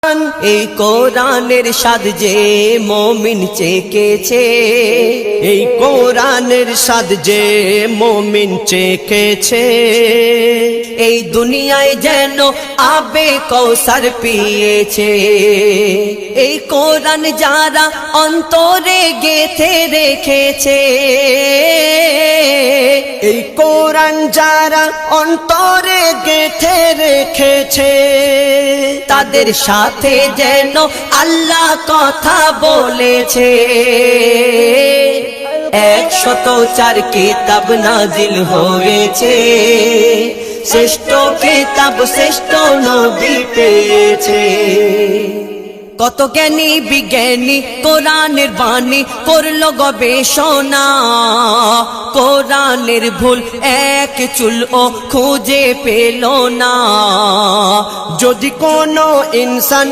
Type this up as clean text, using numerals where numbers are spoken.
এই কোরআনের স্বাদ যে মুমিন চেখেছে, এই কোরআনের স্বাদ যে মুমিন চেখেছে, এই দুনিয়ায় যেন আবে কৌসার পিয়েছে। এই কোরআন যারা অন্তরে গেঁথে রেখেছে, এই কোরআন যারা অন্তরে গেঁথে রেখেছে, তাদের সাথে যেন আল্লাহ কথা বলেছে। 104 কিতাব নাজিল হয়েছে, শ্রেষ্ঠ কিতাব শ্রেষ্ঠ নবী পেয়েছে। কত জ্ঞানী বিজ্ঞানী কোরআনের বাণী করলো গবেষণা, কোরআনের ভুল এক চুলও খুঁজে পেল না। যদি কোনো ইনসান